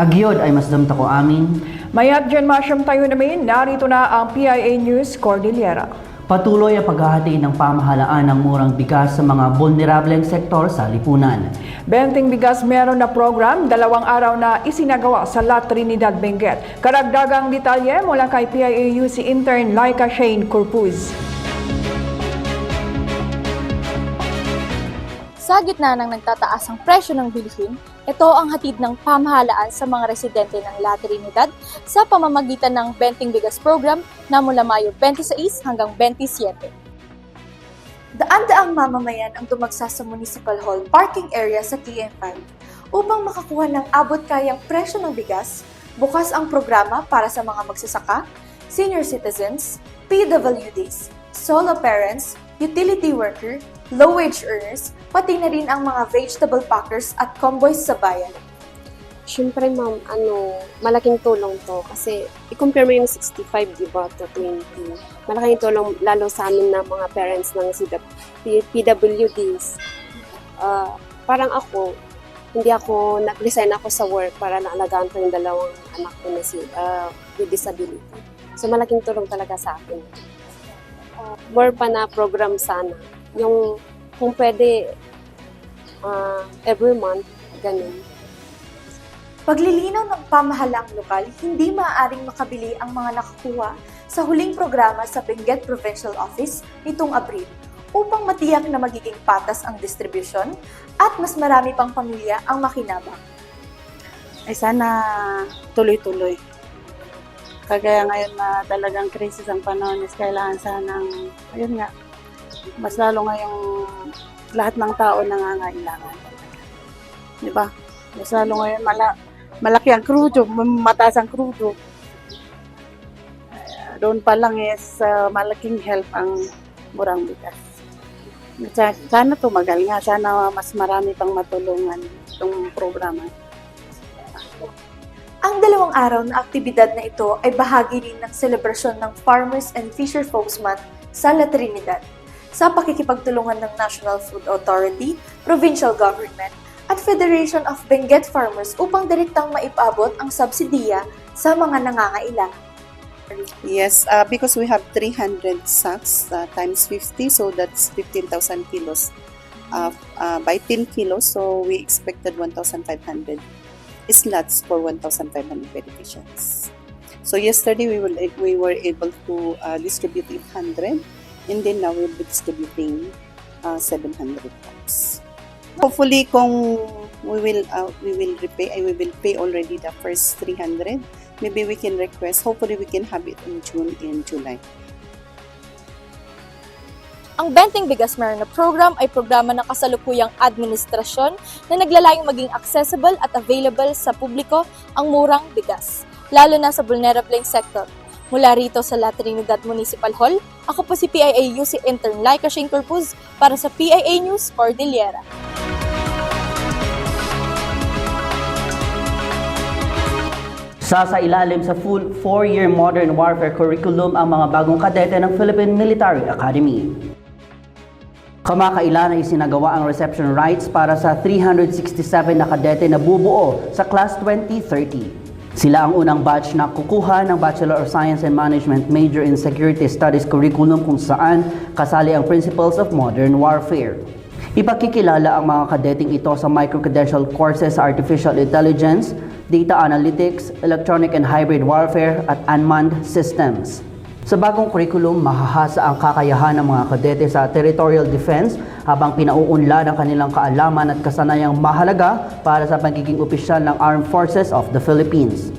Agyod ay masdam ko amin. Mayat dyan masyam tayo namin, narito na ang PIA News Cordillera. Patuloy ang paghahati ng pamahalaan ng murang bigas sa mga vulnerableng sektor sa lipunan. Benting Bigas meron na program, 2 araw na isinagawa sa La Trinidad, Benguet. Karagdagang detalye mula kay PIAUC intern Laika Shane Corpuz. Sa gitna ng nagtataasang presyo ng bilihin, ito ang hatid ng pamahalaan sa mga residente ng La Trinidad sa pamamagitan ng Benting Bigas Program na mula Mayo 26 hanggang 27. Daan-daang mamamayan ang dumagsa sa Municipal Hall parking area sa TM5 upang makakuha ng abot-kayang presyo ng bigas. Bukas ang programa para sa mga magsasaka, senior citizens, PWDs, solo parents, utility worker, low-wage earners, pati na rin ang mga vegetable packers at convoys sa bayan. Siyempre ma'am, malaking tulong to kasi i-compare mo yung 65, di ba, to 20. Malaking tulong lalo sa amin na mga parents ng PWDs. Parang ako, hindi ako, nag-resign ako sa work para naalagaan ko yung 2 anak ko na with disability. So malaking tulong talaga sa akin. More pa na program sana. Yung kung pwede every month, ganun. Paglilinaw ng pamahalaang lokal, hindi maaaring makabili ang mga nakakuha sa huling programa sa Benguet Provincial Office nitong Abril upang matiyak na magiging patas ang distribution at mas marami pang pamilya ang makinabang. Ay sana tuloy-tuloy. Kagaya ngayon na talagang krisis ang panahon is kailangan sanang, ayun nga, mas lalo ngayong lahat ng tao nangangailangan. Di ba? Mas lalo ngayon malaki ang krudo, mataas ang krudo. Doon pa lang is malaking help ang murang bigas. Sana tumagal nga, sana mas marami pang matulungan itong programa. Ang 2 araw na aktibidad na ito ay bahagi rin ng selebrasyon ng Farmers and Fisherfolks Month sa La Trinidad sa pakikipagtulungan ng National Food Authority, Provincial Government at Federation of Benguet Farmers upang direktang maipabot ang subsidiya sa mga nangangailangan. Yes, because we have 300 sacks times 50, so that's 15,000 kilos. By 10 kilos, so we expected 1,500 slots for 1,500 beneficiaries. So yesterday we were able to distribute 800, and then now we'll be distributing 700 pots. Hopefully, kung we will pay already the first 300. Maybe we can request. Hopefully, we can have it in June and July. Ang Benting Bigas Meron na program ay programa ng kasalukuyang administrasyon na naglalayong maging accessible at available sa publiko ang murang bigas, lalo na sa vulnerableng sector. Mula rito sa La Trinidad Municipal Hall, ako po si PIAUC intern Laika Shane Corpuz para sa PIA News Cordillera. Sa ilalim sa full 4-year modern warfare curriculum ang mga bagong kadete ng Philippine Military Academy. Kamakailan ay isinagawa ang reception rites para sa 367 na kadete na bubuo sa Class 2030. Sila ang unang batch na kukuha ng Bachelor of Science and Management Major in Security Studies curriculum kung saan kasali ang Principles of Modern Warfare. Ipakikilala ang mga kadeting ito sa micro-credential courses sa Artificial Intelligence, Data Analytics, Electronic and Hybrid Warfare at Unmanned Systems. Sa bagong curriculum, mahahasa ang kakayahan ng mga kadete sa territorial defense habang pinauunlad ang kanilang kaalaman at kasanayang mahalaga para sa pagiging opisyal ng Armed Forces of the Philippines.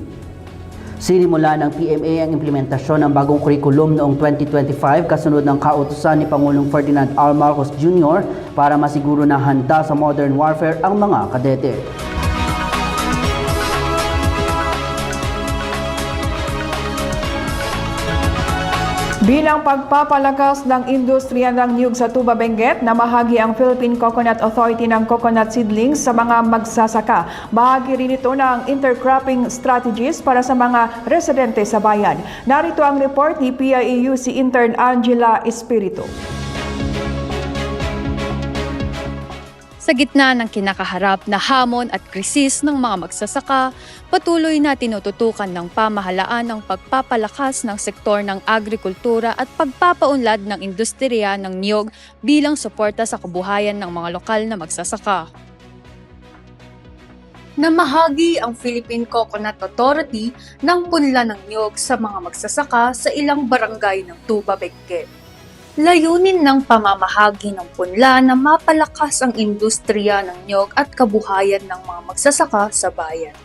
Sinimula ng PMA ang implementasyon ng bagong curriculum noong 2025 kasunod ng kautusan ni Pangulong Ferdinand R. Marcos Jr. para masiguro na handa sa modern warfare ang mga kadete. Bilang pagpapalakas ng industriya ng niyog sa Tuba Benguet, namahagi ang Philippine Coconut Authority ng coconut seedlings sa mga magsasaka. Bahagi rin ito ng intercropping strategies para sa mga residente sa bayan. Narito ang report ni PIAUC intern Angela Espiritu. Sa gitna ng kinakaharap na hamon at krisis ng mga magsasaka, patuloy na tinututukan ng pamahalaan ang pagpapalakas ng sektor ng agrikultura at pagpapaunlad ng industriya ng niyog bilang suporta sa kabuhayan ng mga lokal na magsasaka. Namahagi ang Philippine Coconut Authority ng punla ng niyog sa mga magsasaka sa ilang barangay ng Tuba Benguet. Layunin ng pamamahagi ng punla na mapalakas ang industriya ng niyog at kabuhayan ng mga magsasaka sa bayan.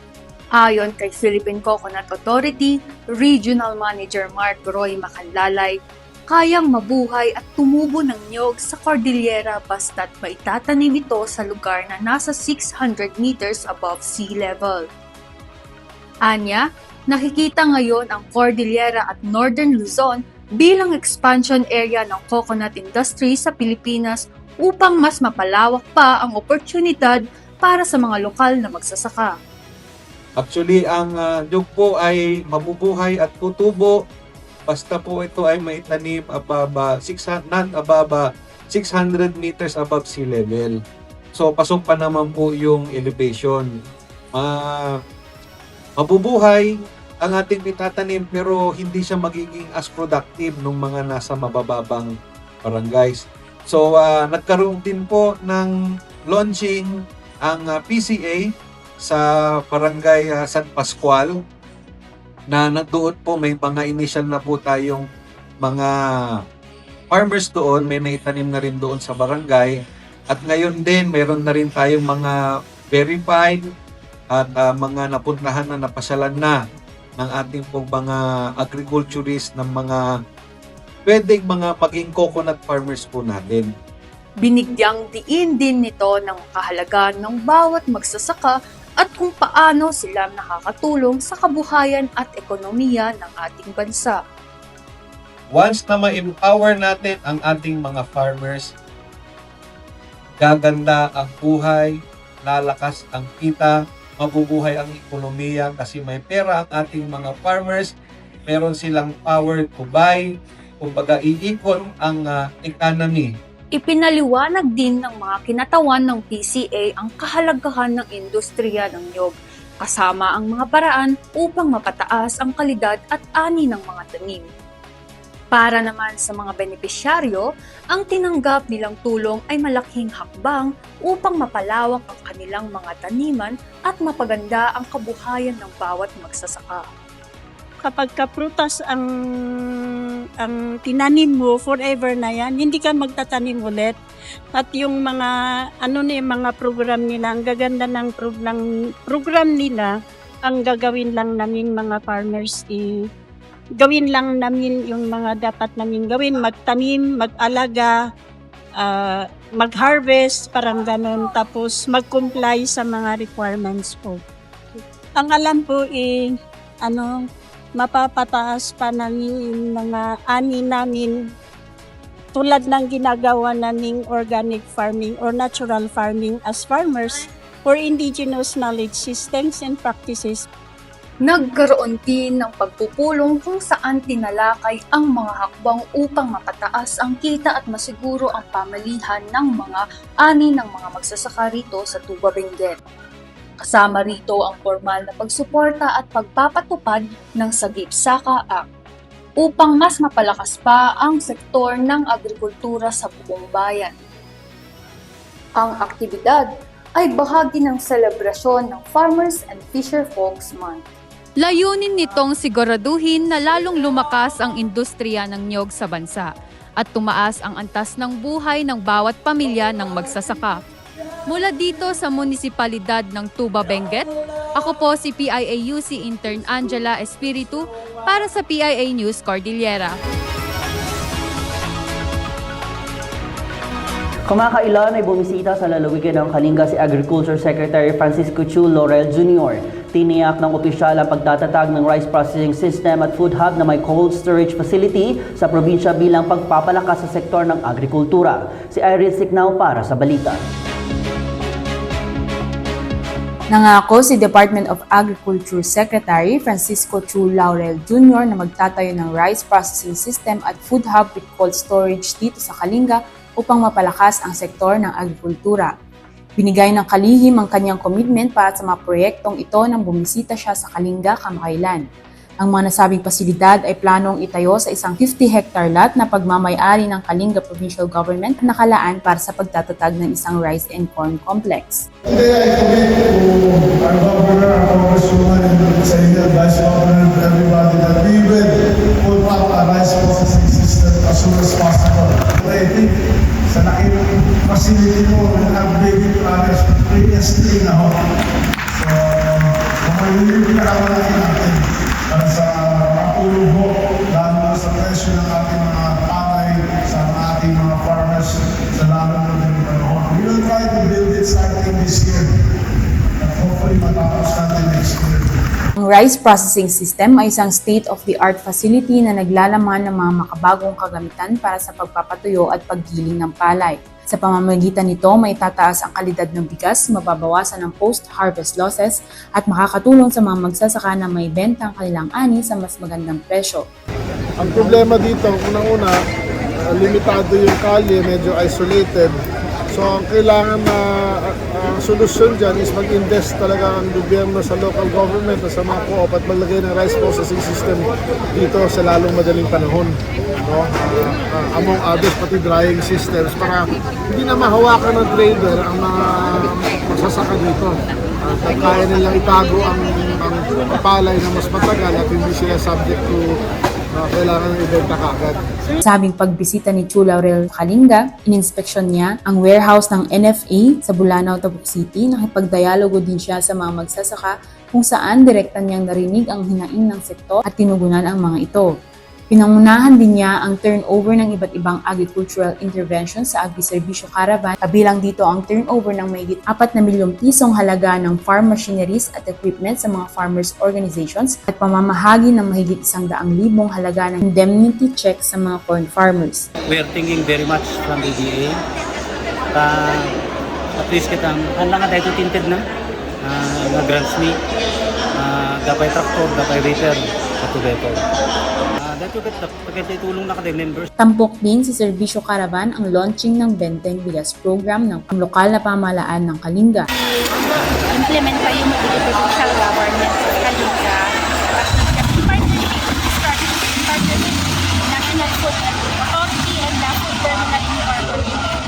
Ayon kay Philippine Coconut Authority, Regional Manager Mark Roy Macanlalay, kayang mabuhay at tumubo ng niyog sa Cordillera basta't maitatanim ito sa lugar na nasa 600 meters above sea level. Anya, nakikita ngayon ang Cordillera at Northern Luzon bilang expansion area ng coconut industry sa Pilipinas upang mas mapalawak pa ang oportunidad para sa mga lokal na magsasaka. Actually, ang niyog po ay mabubuhay at tutubo basta po ito ay maitanim above 600 meters above sea level. So, pasok pa naman po yung elevation. Mabubuhay ang ating itatanim pero hindi siya magiging as productive ng mga nasa mabababang barangays. So, nagkaroon din po ng launching ang PCA sa Barangay San Pascual na doon po may mga initial na po tayong mga farmers doon, may naitanim na rin doon sa barangay. At ngayon din, meron na rin tayong mga verified at mga napuntahan na napasyalan na ng ating pong mga agriculturists ng mga pwedeng mga maging coconut farmers po natin. Binigyang diin din nito ng kahalagahan ng bawat magsasaka at kung paano sila nakakatulong sa kabuhayan at ekonomiya ng ating bansa. Once na ma-empower natin ang ating mga farmers, gaganda ang buhay, lalakas ang kita, mabubuhay ang ekonomiya kasi may pera ang ating mga farmers, meron silang power to buy, kumbaga iikot ang economy. Ipinaliwanag din ng mga kinatawan ng PCA ang kahalagahan ng industriya ng niyog, kasama ang mga paraan upang mapataas ang kalidad at ani ng mga tanim. Para naman sa mga benepisyaryo, ang tinanggap nilang tulong ay malaking hakbang upang mapalawak ang kanilang mga taniman at mapaganda ang kabuhayan ng bawat magsasaka. Kapag prutas ang tinanim mo, forever na yan, hindi ka magtatanim ulit. At yung mga mga program nila, ang gaganda ng program nila, ang gagawin lang namin mga farmers gawin lang namin yung mga dapat namin gawin, magtanim, mag-alaga, mag-harvest, parang ganun, tapos mag-comply sa mga requirements po. Ang alam po mapapataas pa namin mga ani namin tulad ng ginagawa naming organic farming or natural farming as farmers for indigenous knowledge systems and practices. Nagkaroon din ng pagpupulong kung saan tinalakay ang mga hakbang upang mapataas ang kita at masiguro ang pamalihan ng mga ani ng mga magsasaka rito sa Tuba Benguet. Kasama rito ang formal na pagsuporta at pagpapatupad ng Sagip Saka Act upang mas mapalakas pa ang sektor ng agrikultura sa buong bayan. Ang aktibidad ay bahagi ng selebrasyon ng Farmers and Fisherfolks Month. Layunin nitong siguraduhin na lalong lumakas ang industriya ng niyog sa bansa at tumaas ang antas ng buhay ng bawat pamilya ng magsasaka. Mula dito sa munisipalidad ng Tuba Benguet, ako po si PIAUC Intern Angela Espiritu para sa PIA News Cordillera. Kamakailan ay bumisita sa lalawigan ng Kalinga si Agriculture Secretary Francisco Chu Laurel Jr. Tiniyak ng opisyal ang pagtatatag ng rice processing system at food hub na may cold storage facility sa probinsya bilang pagpapalakas sa sektor ng agrikultura. Si Irene Siknao para sa balita. Nangako si Department of Agriculture Secretary Francisco Chu Laurel Jr. na magtatayo ng rice processing system at food hub with cold storage dito sa Kalinga upang mapalakas ang sektor ng agrikultura. Binigay ng kalihim ang kanyang commitment para sa mga proyektong ito nang bumisita siya sa Kalinga kamakailan. Ang mga nasabing pasilidad ay planong itayo sa isang 50-hectare lot na pagmamay-ari ng Kalinga Provincial Government na nakalaan para sa pagtatatag ng isang rice and corn complex. Today I commit to our governor, our congresswoman, and sa inyo, vice governor, to everybody that we will put up a rice processing system as soon as possible. I think sa laking facility mo, nag-upgrade ito namin sa previously na ho. So, yung pinakamalaki natin para sa matulong ho, lalo na sa presyo ng ating mga palay, sa ating mga farmers, sa lalo na ng panahon. We will try to build it starting this year. And hopefully matapos natin next year. Ang rice processing system ay isang state-of-the-art facility na naglalaman ng mga makabagong kagamitan para sa pagpapatuyo at paggiling ng palay. Sa pamamagitan nito, may tataas ang kalidad ng bigas, mababawasan ang post-harvest losses, at makakatulong sa mga magsasaka na may benta ang kanilang ani sa mas magandang presyo. Ang problema dito, unang-una, limitado yung kalye, medyo isolated. So ang kailangan na solusyon dyan is mag-invest talaga ang gobyerno sa local government at sa mga co-op at maglagay ng rice processing system dito sa lalong madaling panahon. No? Among others, pati drying systems para hindi na mahawakan ng trader ang mga magsasaka dito. At kaya nilang itago ang palay na mas matagal at hindi sila subject to kailangan ng ibenta kaagad. Sabing pagbisita ni Chu Laurel Kalinga, ininspeksyon niya ang warehouse ng NFA sa Bulanao, Tabuk City. Nakipagdialogo din siya sa mga magsasaka kung saan direkta niyang narinig ang hinaing ng sektor at tinugunan ang mga ito. Pinangunahan din niya ang turnover ng iba't ibang agricultural interventions sa Agri-Serbisyo Caravan, kabilang dito ang turnover ng mahigit 4 na milyong pisong halaga ng farm machineries at equipment sa mga farmers organizations at pamamahagi ng mahigit 100,000 halaga ng indemnity check sa mga corn farmers. We are thinking very much from the DA. At least kitang lang nga dahil tinted na grants me gapay traktor, gapay repair at beto. Tampok din si Serbisyo Caravan ang launching ng Benteng Bigas program ng lokal na pamahalaan ng Kalinga. Implement pa yung provincial government sa Kalinga. Partnership National Food Authority and the Food Terminal Incorporated.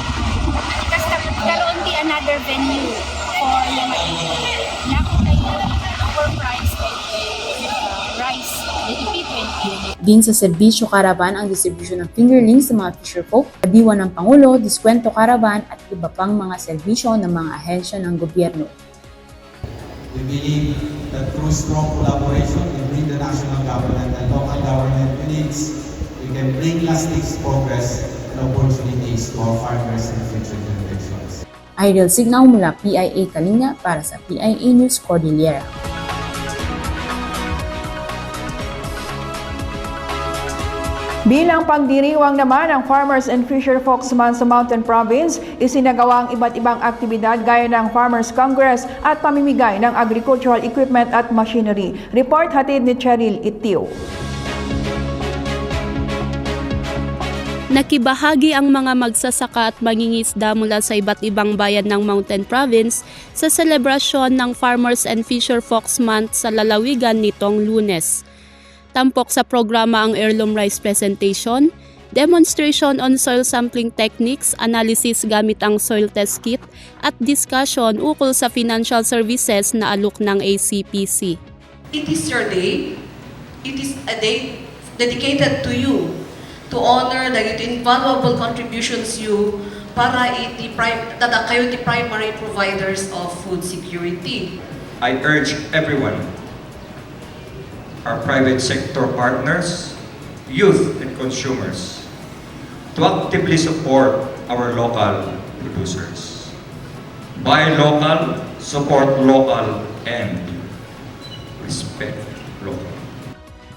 Kasi karoon di another venue for yung overpriced rice. Din sa Serbisyo Caravan ang distribusyon ng fingerlings sa mga fisherfolk, kabiwan ng Pangulo, Diskwento Caravan at iba pang mga serbisyo ng mga ahensya ng gobyerno. We believe that through strong collaboration between the national government and local government units, we can bring lasting progress and opportunities to our farmers and future generations. Ideal Signal mula PIA Kalinga para sa PIA News Cordillera. Bilang pagdiriwang naman ng Farmers and Fisher Folks Month sa Mountain Province, isinagawa ang iba't ibang aktibidad gaya ng Farmers Congress at pamimigay ng agricultural equipment at machinery. Report hatid ni Cheryl Itio. Nakibahagi ang mga magsasaka at mangingisda mula sa iba't ibang bayan ng Mountain Province sa selebrasyon ng Farmers and Fisher Folks Month sa lalawigan nitong Lunes. Tampok sa programa ang heirloom rice presentation, demonstration on soil sampling techniques, analysis gamit ang soil test kit, at discussion ukol sa financial services na alok ng ACPC. It is your day. It is a day dedicated to you to honor the invaluable contributions you para kayo the primary providers of food security. I urge everyone, our private sector partners, youth and consumers, to actively support our local producers. Buy local, support local, and respect local.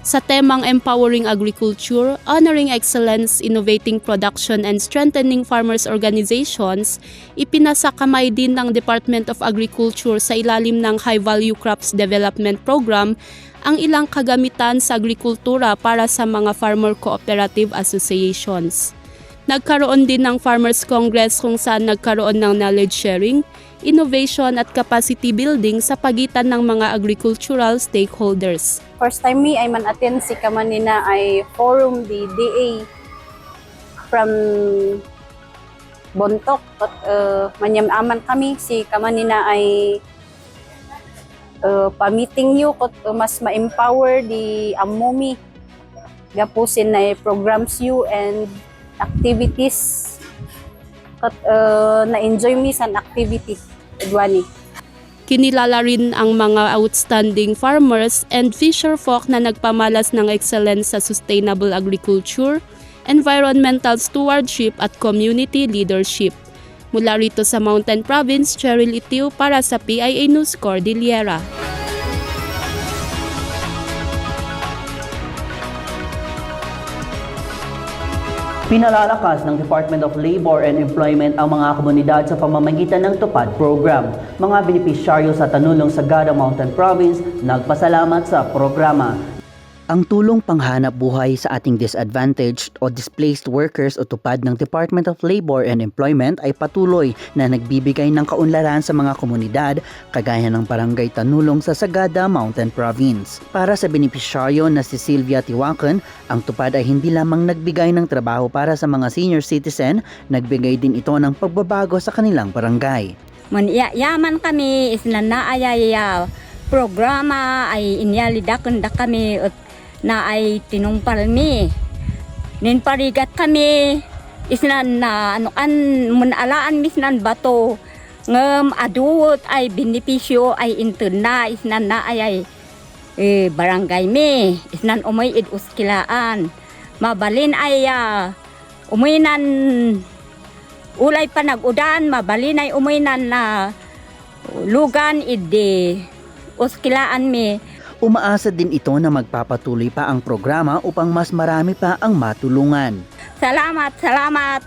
Sa temang Empowering Agriculture, Honoring Excellence, Innovating Production and Strengthening Farmers Organizations, ipinasakamay din ng Department of Agriculture sa ilalim ng High Value Crops Development Program ang ilang kagamitan sa agrikultura para sa mga farmer cooperative associations. Nagkaroon din ng Farmers Congress kung saan nagkaroon ng knowledge sharing, innovation at capacity building sa pagitan ng mga agricultural stakeholders. First time me ay man-attend si kamanina ay forum di DA from Bontok. Manyam-aman kami si kamanina ay pa-meeting you kot mas ma-empower di ammomi. Gapusin na programs you and activities kot na-enjoy mi sa activity. Edwani. Kinilala rin ang mga outstanding farmers and fisherfolk na nagpamalas ng excellence sa sustainable agriculture, environmental stewardship at community leadership. Mula rito sa Mountain Province, Cheryl Itiu para sa PIA News Cordillera. Pinalalakas ng Department of Labor and Employment ang mga komunidad sa pamamagitan ng TUPAD program. Mga benepisyaryo sa Tanulong Sagada Mountain Province nagpasalamat sa programa. Ang tulong panghanap buhay sa ating disadvantaged o displaced workers o TUPAD ng Department of Labor and Employment ay patuloy na nagbibigay ng kaunlaran sa mga komunidad kagaya ng Barangay Tanulong sa Sagada Mountain Province. Para sa benepisyaryo na si Sylvia Tiwakan, ang TUPAD ay hindi lamang nagbigay ng trabaho para sa mga senior citizen, nagbigay din ito ng pagbabago sa kanilang barangay. Yaman kami is na naayaya programa ay inyalidakan da kami at na ay tinungpal mi. Ninparigat kami isnan na munalaan misnan bato ngem adut ay benepisyo ay interna isnan na ay barangay mi isnan umay id uskilaan mabalin ay uminan ulay panag-udan mabalin ay uminan na lugan id uskilaan mi. Umaasa din ito na magpapatuloy pa ang programa upang mas marami pa ang matulungan. Salamat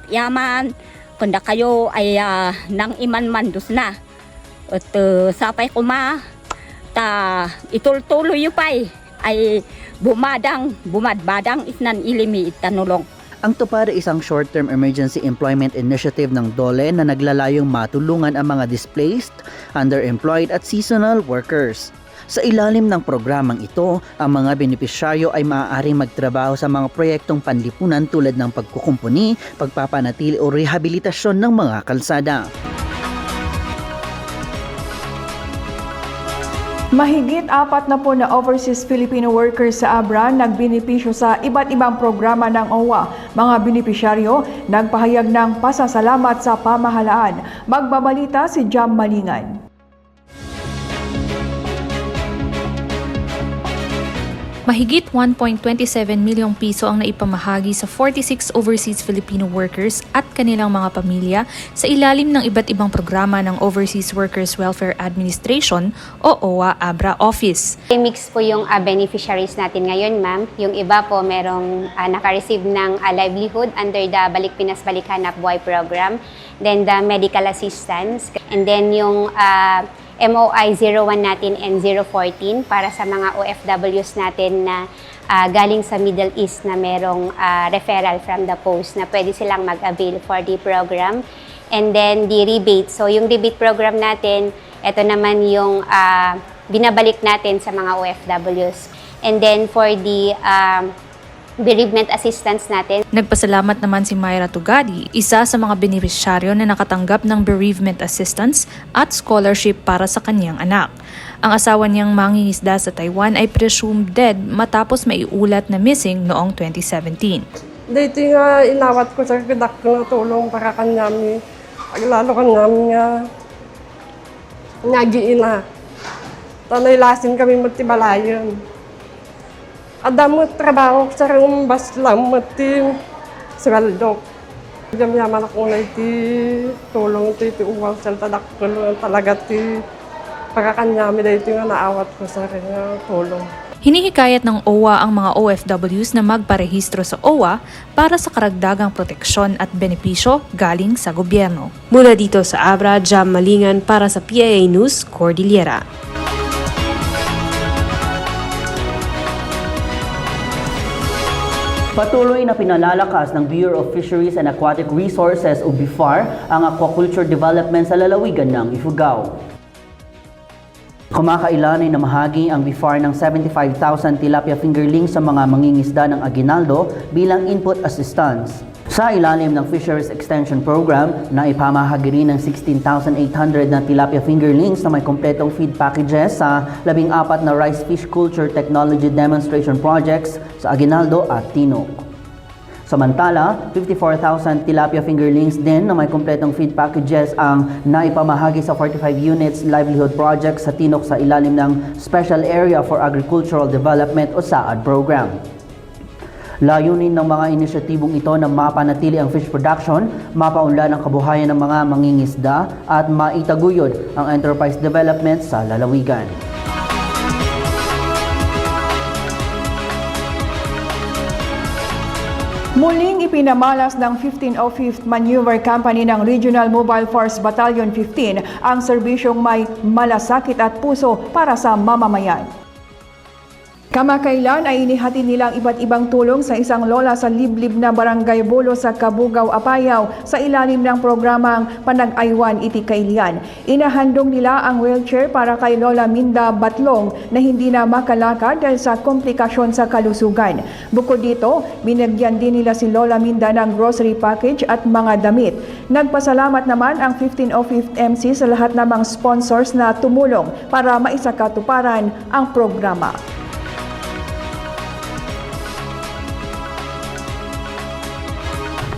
yaman kunda kayo ay nang iman mandus na at sapay kuma ta itultuloy pay ay bumadbadang isnan ilimi itanulong. Ang TUPAD ay isang short-term emergency employment initiative ng DOLE na naglalayong matulungan ang mga displaced, underemployed at seasonal workers. Sa ilalim ng programang ito, ang mga benepisyaryo ay maaaring magtrabaho sa mga proyektong panlipunan tulad ng pagkukumpuni, pagpapanatili o rehabilitasyon ng mga kalsada. Mahigit 40 na overseas Filipino workers sa Abra nagbenepisyo sa iba't ibang programa ng OWA. Mga benepisyaryo nagpahayag ng pasasalamat sa pamahalaan. Magbabalita si Jam Malingan. Mahigit 1.27 milyong piso ang naipamahagi sa 46 overseas Filipino workers at kanilang mga pamilya sa ilalim ng iba't ibang programa ng Overseas Workers Welfare Administration o OWA Abra Office. Mix po yung beneficiaries natin ngayon, ma'am. Yung iba po merong naka-receive ng livelihood under the Balik Pinas Balik Hanap Buhay program, then the medical assistance, and then yung MOI 01 natin and 014 para sa mga OFWs natin na galing sa Middle East na merong referral from the post na pwede silang mag-avail for the program. And then the rebate. So yung rebate program natin, ito naman yung binabalik natin sa mga OFWs. And then for the bereavement assistance natin. Nagpasalamat naman si Myra Tugadi, isa sa mga benepisyaryo na nakatanggap ng bereavement assistance at scholarship para sa kanyang anak. Ang asawa niyang mangingisda sa Taiwan ay presumed dead matapos maiulat na missing noong 2017. Dito nga inawat ko sa kadak ko na tulong para kanyami. Lalo kanyami nga nagiina. Tanay lasin kami matibalayan. Adam mo trabaho sa rumbas lang mati sweldo. Yaman ako na iti tulong iti uwang sa tadak ko talaga ti pagkakanyami dito nga naawat ko sa rin tulong. Hinihikayat ng OWA ang mga OFWs na magparehistro sa OWA para sa karagdagang proteksyon at benepisyo galing sa gobyerno. Mula dito sa Abra, Jam Malingan para sa PIA News Cordillera. Patuloy na pinalalakas ng Bureau of Fisheries and Aquatic Resources o BIFAR ang aquaculture development sa lalawigan ng Ifugao. Kumakailan ay namahagi ang BIFAR ng 75,000 tilapia fingerlings sa mga mangingisda ng Aguinaldo bilang input assistance. Sa ilalim ng Fisheries Extension Program, na ipamahagi rin ng 16,800 na tilapia fingerlings na may kompletong feed packages sa 14 na rice fish culture technology demonstration projects sa Aguinaldo at Tinok. Samantala, 54,000 tilapia fingerlings din na may kompletong feed packages ang naipamahagi sa 45 units livelihood project sa Tinok sa ilalim ng Special Area for Agricultural Development o SAAD program. Layunin ng mga inisyatibong ito na mapanatili ang fish production, mapaunlad ang kabuhayan ng mga mangingisda at maitaguyod ang enterprise development sa lalawigan. Muling ipinamalas ng 1505th Maneuver Company ng Regional Mobile Force Battalion 15 ang serbisyong may malasakit at puso para sa mamamayan. Kamakailan ay inihatid nilang iba't ibang tulong sa isang lola sa liblib na barangay Bolo sa Kabugao, Apayao sa ilalim ng programang Panag-aywan Iti Kailian. Inahandog nila ang wheelchair para kay Lola Minda Batlong na hindi na makalakad dahil sa komplikasyon sa kalusugan. Bukod dito, binigyan din nila si Lola Minda ng grocery package at mga damit. Nagpasalamat naman ang 1505th MC sa lahat ng mga sponsors na tumulong para maisakatuparan ang programa.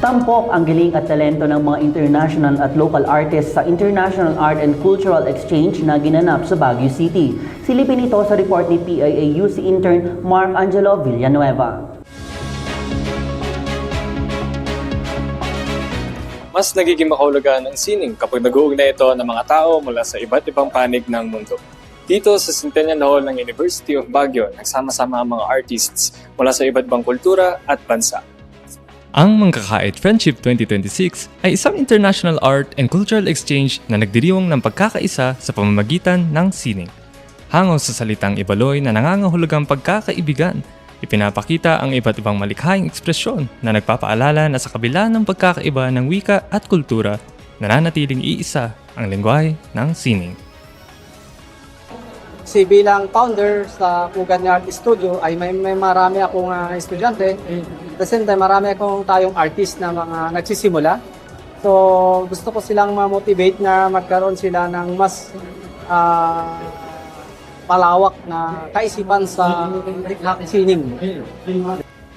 Tampok ang galing at talento ng mga international at local artists sa International Art and Cultural Exchange na ginanap sa Baguio City. Silipin ito sa report ni PIAUC intern Mark Angelo Villanueva. Mas nagiging makahulugan ang sining kapag nag-uugnay ito ng mga tao mula sa iba't ibang panig ng mundo. Dito sa Centennial Hall ng University of Baguio, nagsama-sama ang mga artists mula sa iba't ibang kultura at bansa. Ang Mangkakait Friendship 2026 ay isang international art and cultural exchange na nagdiriwang ng pagkakaisa sa pamamagitan ng sining. Hango sa salitang Ibaloy na nangangahulugang pagkakaibigan, ipinapakita ang iba't ibang malikhaing ekspresyon na nagpapaalala na sa kabila ng pagkakaiba ng wika at kultura, nananatiling iisa ang lengguwahe ng sining. Kasi bilang founder sa Pugad Art Studio ay may marami akong estudyante. At the same time, marami akong tayong artist na mga nagsisimula. So gusto ko silang ma-motivate na magkaroon sila ng mas malawak na kaisipan sa sining.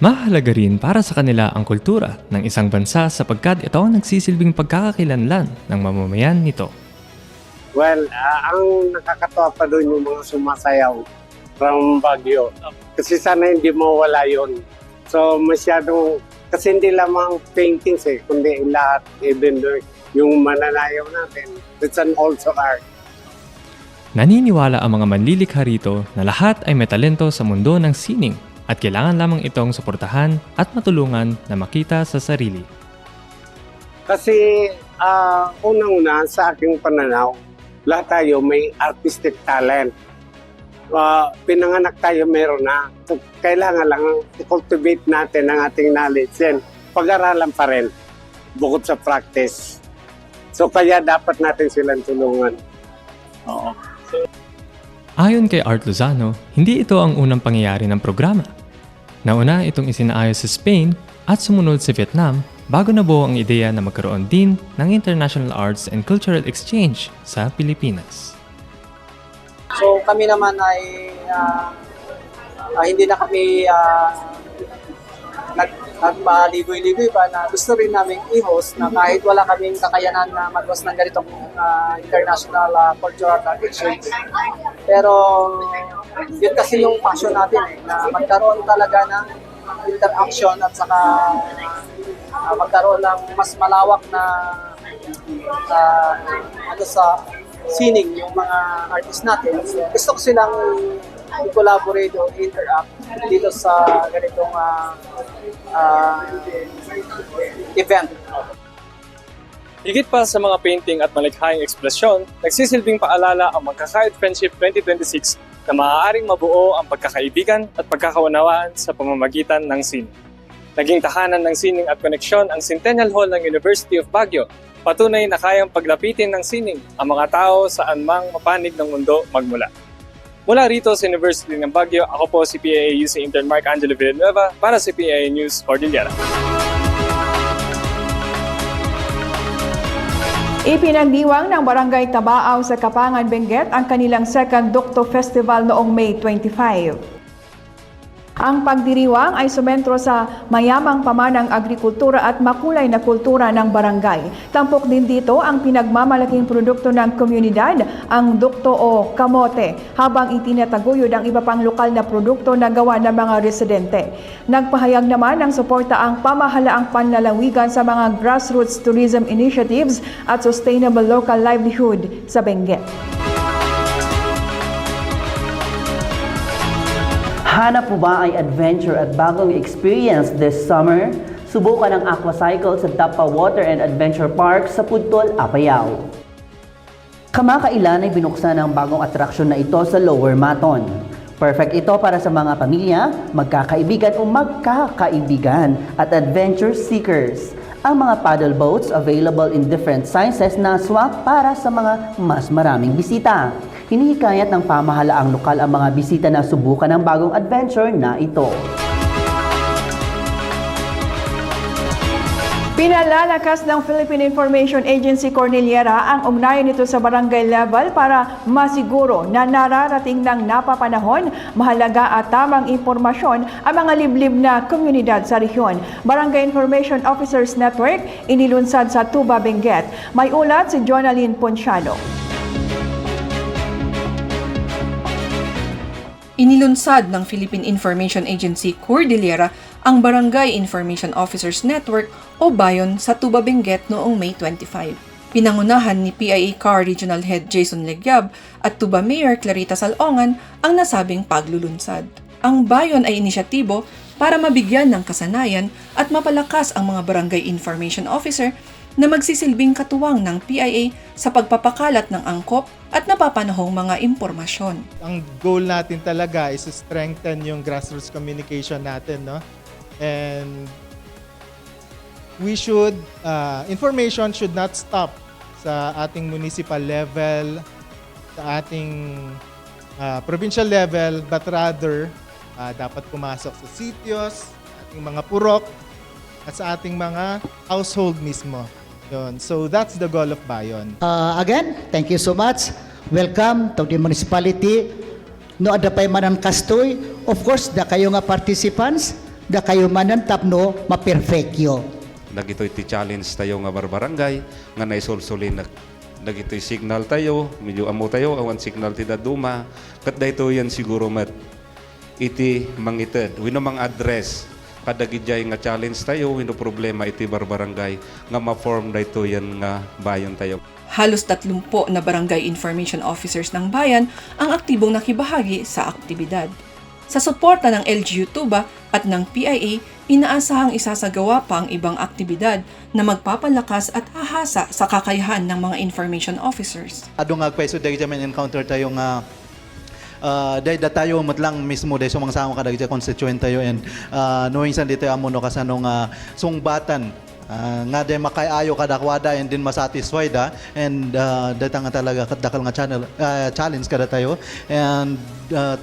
Mahalaga rin para sa kanila ang kultura ng isang bansa sapagkat ito ang nagsisilbing pagkakakilanlan ng mamamayan nito. Well, ang nakakatawa pa doon yung mga sumasayaw from Baguio. Kasi sana hindi mawala yun. So masyadong, kasi hindi lamang paintings kundi lahat, even yung mananayaw natin. It's an also art. Naniniwala ang mga manlilikha rito na lahat ay may talento sa mundo ng sining at kailangan lamang itong suportahan at matulungan na makita sa sarili. Kasi unang-una sa aking pananaw, lahat tayo may artistic talent. Pinanganak tayo meron na. So, kailangan lang i-cultivate natin ang ating knowledge and pag-aralan pa rin bukod sa practice. So kaya dapat natin silang tulungan. Oo. Ayon kay Art Lozano, hindi ito ang unang pangyayari ng programa. Nauna itong isinaayos sa Spain at sumunod sa Vietnam bago nabuo ang ideya na magkaroon din ng International Arts and Cultural Exchange sa Pilipinas. So kami naman ay hindi na kami nagpaligoy-ligoy pa na gusto rin namin i-host na kahit wala kaming kakayanan na mag-host ng ganitong International Cultural Exchange. Pero yun kasi yung passion natin na magkaroon talaga ng interaction at saka magkaroon ng mas malawak na sa sining yung mga artists natin. So, gusto ko silang i-collaborate o interact dito sa ganitong event. Higit pa sa mga painting at malikhaing ekspresyon, nagsisilbing paalala ang Mangkakait Friendship 2026 na maaaring mabuo ang pagkakaibigan at pagkakaunawaan sa pamamagitan ng sining. Naging tahanan ng sining at koneksyon ang Centennial Hall ng University of Baguio. Patunay na kayang paglapitin ng sining ang mga tao saan mang mapanig ng mundo magmula. Mula rito sa University ng Baguio, ako po si PAAUC Intern Mark Angelo Villanueva para sa PAA News Cordillera. Ipinagdiwang ng Barangay Tabaaw sa Kapangan, Benguet ang kanilang second Dukto Festival noong May 25. Ang pagdiriwang ay sumentro sa mayamang pamanang agrikultura at makulay na kultura ng barangay. Tampok din dito ang pinagmamalaking produkto ng komunidad, ang dukto o kamote, habang itinataguyod ang iba pang lokal na produkto na gawa ng mga residente. Nagpahayag naman ng suporta ang pamahalaang panlalawigan sa mga grassroots tourism initiatives at sustainable local livelihood sa Benguet. Hanap mo ba ay adventure at bagong experience this summer? Subukan ang aquacycle sa Tapa Water and Adventure Park sa Pudtol, Apayao. Kamakailan ay binuksan ang bagong atraksyon na ito sa Lower Maton. Perfect ito para sa mga pamilya, magkakaibigan o magkakaibigan at adventure seekers. Ang mga paddle boats available in different sizes na swak para sa mga mas maraming bisita. Hinihikayat ng pamahalaang lokal ang mga bisita na subukan ang bagong adventure na ito. Pinalalakas ng Philippine Information Agency Cordillera ang ugnayan nito sa barangay level para masiguro na nararating ng napapanahon, mahalaga at tamang impormasyon ang mga liblib na komunidad sa rehiyon. Barangay Information Officers Network inilunsad sa Tuba, Benguet. May ulat si Jonalyn Ponciano. Inilunsad ng Philippine Information Agency Cordillera ang Barangay Information Officers Network o BION sa Tuba, Benguet noong May 25. Pinangunahan ni PIA CAR Regional Head Jason Legyab at Tuba Mayor Clarita Salongan ang nasabing paglulunsad. Ang BION ay inisyatibo para mabigyan ng kasanayan at mapalakas ang mga Barangay Information Officer na magsisilbing katuwang ng PIA sa pagpapakalat ng angkop at napapanahong mga impormasyon. Ang goal natin talaga is to strengthen yung grassroots communication natin, no? And we should, information should not stop sa ating municipal level, sa ating provincial level, but rather dapat pumasok sa sitios, ating mga purok, at sa ating mga household mismo. Yun. So that's the goal of BION. Again, thank you so much. Welcome to the municipality. No adapay manan kastoy. Of course, da kayo nga participants, da kayo manan tapno ma-perfectyo. Nagito'y ti challenge tayo nga barbarangay, nga naisulsulin nagito'y signal tayo, medyo amo tayo, awan signal ti daduma. Kat dayto yan siguro mat iti mangited. Wino mang address kadagidjay nga challenge tayo, wino problema iti barbarangay nga ma-form dayto yan nga bayan tayo. Halos 30 na barangay information officers ng bayan ang aktibong nakibahagi sa aktibidad. Sa suporta ng LGU Tuba at ng PIA, inaasahang isasagawa pa ang ibang aktibidad na magpapalakas at ahasa sa kakayahan ng mga information officers. Ado nga pwesto dahil dyan encounter tayo nga dahil tayo matlang mismo dahil sa mga sama ka dahil constituent tayo and knowing saan dito amuno kasanong sungbatan nga dahil makayayo kadakwada and din masatisfied and dito nga talaga kadakal nga challenge kada tayo and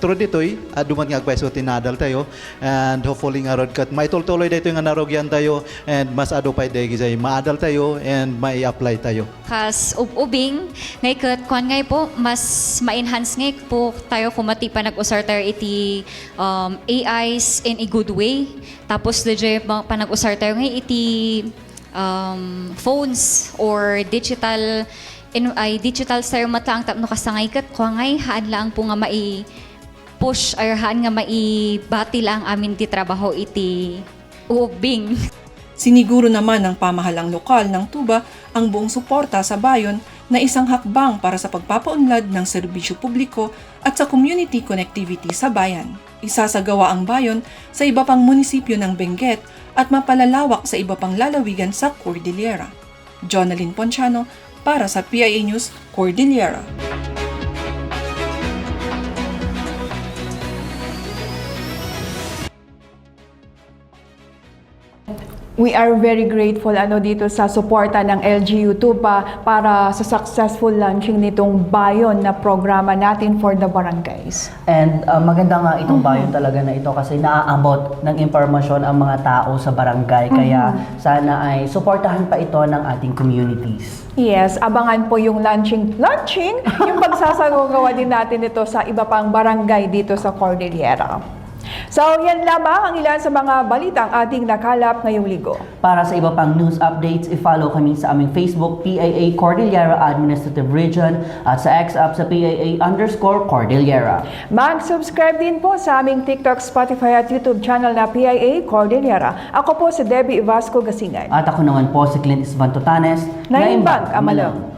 through dito'y dumat nga pwesto tinadal tayo and hopefully nga rod kat maitultuloy dito nga narogyan tayo and mas adupay dahil gizay maadal tayo and mai-apply tayo. Kas ubing ngay kat kuan ngay po mas ma-enhance ngay po tayo kumati pa nag-usar tayo iti AIs in a good way. Tapos DJ pa nag-usar tayo ngay iti phones or digital digital tayo matang tapno kasangay kat kuangay haan lang po nga push or haan nga maibati lang amin ti trabaho iti ubing. Siniguro naman ng pamahalang lokal ng Tuba ang buong suporta sa bayon na isang hakbang para sa pagpapaunlad ng serbisyo publiko at sa community connectivity sa bayan. Isasagawa ang bayon sa iba pang munisipyo ng Benguet at mapalalawak sa iba pang lalawigan sa Cordillera. Jonalyn Ponciano para sa PIA News Cordillera. We are very grateful dito sa suporta ng LGU2 para sa successful launching nitong Bayon na programa natin for the barangays. And maganda nga itong bayon talaga na ito kasi naaabot ng impormasyon ang mga tao sa barangay. Kaya sana ay suportahan pa ito ng ating communities. Yes, abangan po yung launching, yung pagsasagawa din natin ito sa iba pang barangay dito sa Cordillera. So, yan lamang ang ilan sa mga balitang ating nakalap ngayong linggo. Para sa iba pang news updates, i-follow kami sa aming Facebook, PAA Cordillera Administrative Region, at sa X-App sa PAA_Cordillera. Mag-subscribe din po sa aming TikTok, Spotify at YouTube channel na PAA Cordillera. Ako po si Debbie Vasco Gasingan. At ako naman po si Clint Isvan Totanes, Naimbag Amalang.